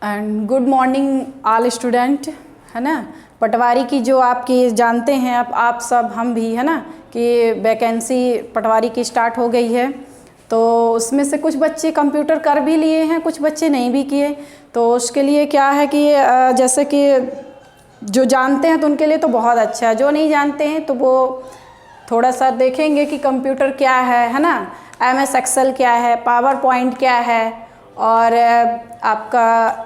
And good morning all student, है ना। पटवारी की जो आपकी जानते हैं आप सब, हम भी, है ना, कि वैकेंसी पटवारी की स्टार्ट हो गई है। तो उसमें से कुछ बच्चे कंप्यूटर कर भी लिए हैं, कुछ बच्चे नहीं भी किए। तो उसके लिए क्या है कि जैसे कि जो जानते हैं तो उनके लिए तो बहुत अच्छा है, जो नहीं जानते हैं तो वो थोड़ा सा देखेंगे कि कंप्यूटर क्या है ना, MS एक्सेल क्या है, पावर पॉइंट क्या है, और आपका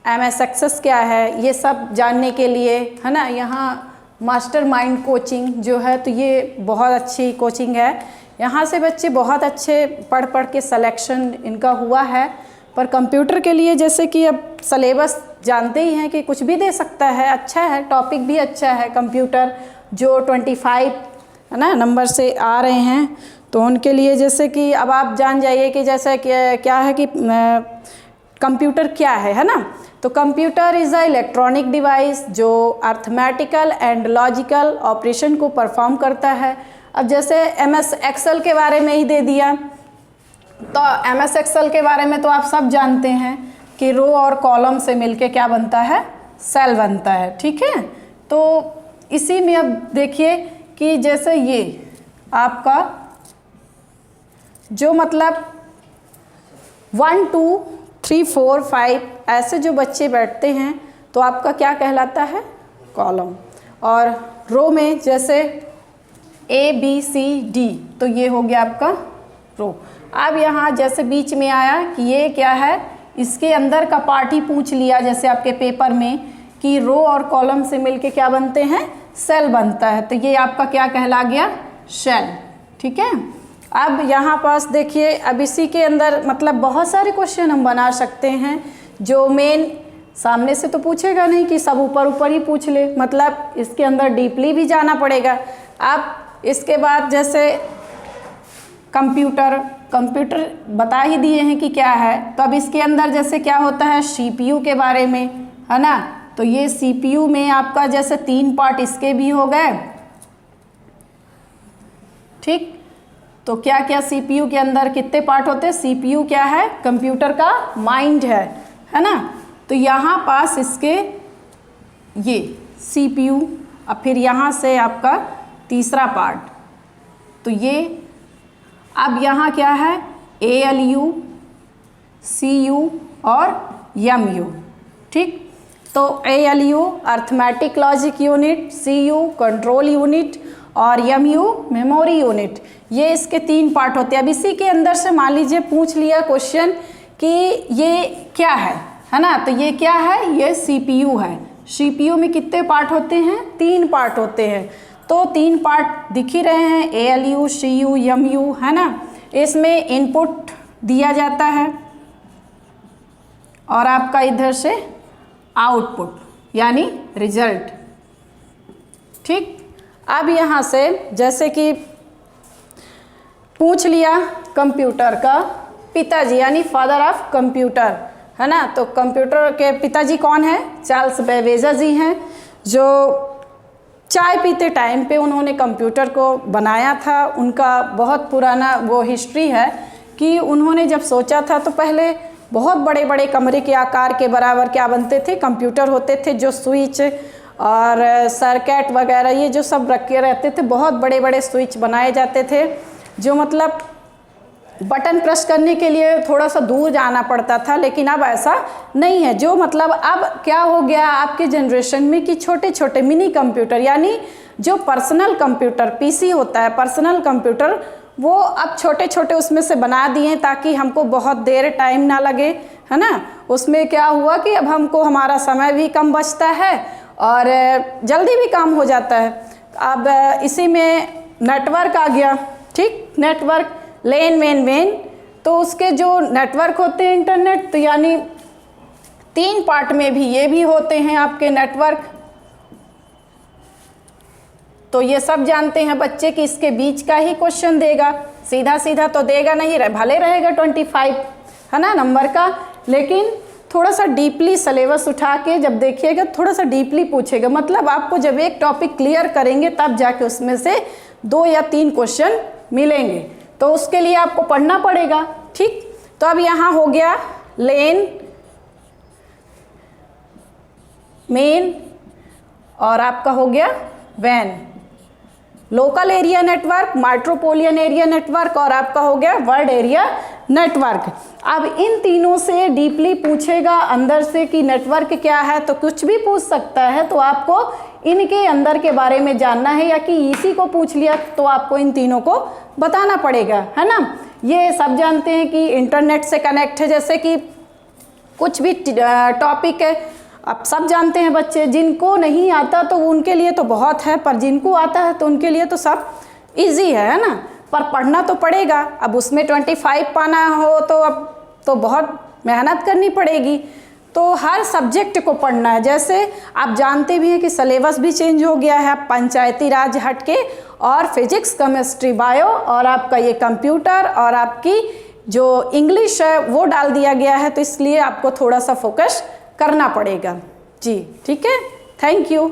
MS एक्सेस क्या है, ये सब जानने के लिए, है ना। यहाँ मास्टरमाइंड कोचिंग जो है तो ये बहुत अच्छी कोचिंग है। यहाँ से बच्चे बहुत अच्छे पढ़ पढ़ के सिलेक्शन इनका हुआ है। पर कंप्यूटर के लिए जैसे कि अब सलेबस जानते ही हैं कि कुछ भी दे सकता है, अच्छा है, टॉपिक भी अच्छा है। कंप्यूटर जो 25 है ना नंबर से आ रहे हैं, तो उनके लिए जैसे कि अब आप जान जाइए कि जैसे क्या है कि कंप्यूटर क्या है ना। तो computer is a electronic device जो अर्थमेटिकल एंड लॉजिकल ऑपरेशन को परफॉर्म करता है। अब जैसे MS एक्सेल के बारे में ही दे दिया, तो MS एक्सेल के बारे में तो आप सब जानते हैं कि रो और कॉलम से मिलके क्या बनता है, सेल बनता है, ठीक है। तो इसी में अब देखिए कि जैसे ये आपका जो मतलब 1 2 3 4 5 ऐसे जो बच्चे बैठते हैं तो आपका क्या कहलाता है, कॉलम। और रो में जैसे ABCD, तो ये हो गया आपका रो। अब यहाँ जैसे बीच में आया कि ये क्या है, इसके अंदर का पार्ट ही पूछ लिया जैसे आपके पेपर में कि रो और कॉलम से मिलके क्या बनते हैं, सेल बनता है। तो ये आपका क्या कहला गया, सेल, ठीक है। अब यहाँ पास देखिए, अब इसी के अंदर मतलब बहुत सारे क्वेश्चन हम बना सकते हैं। जो मेन सामने से तो पूछेगा नहीं कि सब ऊपर ऊपर ही पूछ ले, मतलब इसके अंदर डीपली भी जाना पड़ेगा। अब इसके बाद जैसे कंप्यूटर बता ही दिए हैं कि क्या है, तो अब इसके अंदर जैसे क्या होता है, CPU के बारे में, है ना। तो ये CPU में आपका जैसे 3 पार्ट इसके भी हो गए, ठीक। तो क्या क्या CPU के अंदर कितने पार्ट होते हैं, CPU क्या है, कंप्यूटर का माइंड है ना। तो यहाँ पास इसके ये CPU, अब फिर यहाँ से आपका तीसरा पार्ट, तो ये अब यहाँ क्या है, ALU, CU और MU, ठीक। तो ALU arithmetic logic unit, CU control unit और MU मेमोरी यूनिट, ये इसके 3 पार्ट होते हैं। अब इसी के अंदर से मान लीजिए पूछ लिया क्वेश्चन कि ये क्या है ना। तो ये क्या है, ये CPU है। CPU में कितने पार्ट होते हैं, 3 पार्ट होते हैं। तो 3 पार्ट दिख ही रहे हैं, ALU, CU, MU, है ना। इसमें इनपुट दिया जाता है और आपका इधर से आउटपुट यानी रिजल्ट, ठीक। अब यहाँ से जैसे कि पूछ लिया कंप्यूटर का पिताजी यानी फादर ऑफ कंप्यूटर, है ना। तो कंप्यूटर के पिताजी कौन है, चार्ल्स बेबेज जी हैं, जो चाय पीते टाइम पे उन्होंने कंप्यूटर को बनाया था। उनका बहुत पुराना वो हिस्ट्री है कि उन्होंने जब सोचा था तो पहले बहुत बड़े बड़े कमरे के आकार के बराबर क्या बनते थे, कंप्यूटर होते थे, जो स्विच और सर्किट वगैरह ये जो सब रखे रहते थे, बहुत बड़े बड़े स्विच बनाए जाते थे, जो मतलब बटन प्रेस करने के लिए थोड़ा सा दूर जाना पड़ता था। लेकिन अब ऐसा नहीं है, जो मतलब अब क्या हो गया आपके जनरेशन में कि छोटे छोटे मिनी कंप्यूटर यानी जो पर्सनल कंप्यूटर PC होता है, पर्सनल कंप्यूटर, वो अब छोटे छोटे उसमें से बना दिए ताकि हमको बहुत देर टाइम ना लगे, है ना। उसमें क्या हुआ कि अब हमको हमारा समय भी कम बचता है और जल्दी भी काम हो जाता है। अब इसी में नेटवर्क आ गया, ठीक। नेटवर्क लेन मेन, तो उसके जो नेटवर्क होते हैं इंटरनेट, तो यानी 3 पार्ट में भी ये भी होते हैं आपके नेटवर्क। तो ये सब जानते हैं बच्चे कि इसके बीच का ही क्वेश्चन देगा, सीधा सीधा तो देगा नहीं, भले रहेगा 25 है ना नंबर का, लेकिन थोड़ा सा डीपली सिलेबस उठा के जब देखिएगा थोड़ा सा डीपली पूछेगा। मतलब आपको जब एक टॉपिक क्लियर करेंगे तब जाके उसमें से 2 या 3 क्वेश्चन मिलेंगे, तो उसके लिए आपको पढ़ना पड़ेगा, ठीक। तो अब यहाँ हो गया लेन मेन और आपका हो गया वैन। Local area network, metropolitan area network और आपका हो गया वर्ल्ड एरिया नेटवर्क। अब इन तीनों से डीपली पूछेगा अंदर से कि नेटवर्क क्या है, तो कुछ भी पूछ सकता है, तो आपको इनके अंदर के बारे में जानना है, या कि इसी को पूछ लिया तो आपको इन तीनों को बताना पड़ेगा, है ना। ये सब जानते हैं कि इंटरनेट से कनेक्ट है, जैसे कि कुछ भी टॉपिक है, अब सब जानते हैं बच्चे। जिनको नहीं आता तो उनके लिए तो बहुत है, पर जिनको आता है तो उनके लिए तो सब इजी है ना। पर पढ़ना तो पड़ेगा। अब उसमें 25 पाना हो तो अब तो बहुत मेहनत करनी पड़ेगी। तो हर सब्जेक्ट को पढ़ना है। जैसे आप जानते भी हैं कि सिलेबस भी चेंज हो गया है, पंचायती राज हट के, और फिजिक्स, केमिस्ट्री, बायो और आपका ये कंप्यूटर और आपकी जो इंग्लिश है वो डाल दिया गया है। तो इसलिए आपको थोड़ा सा फोकस करना पड़ेगा जी। ठीक है, थैंक यू।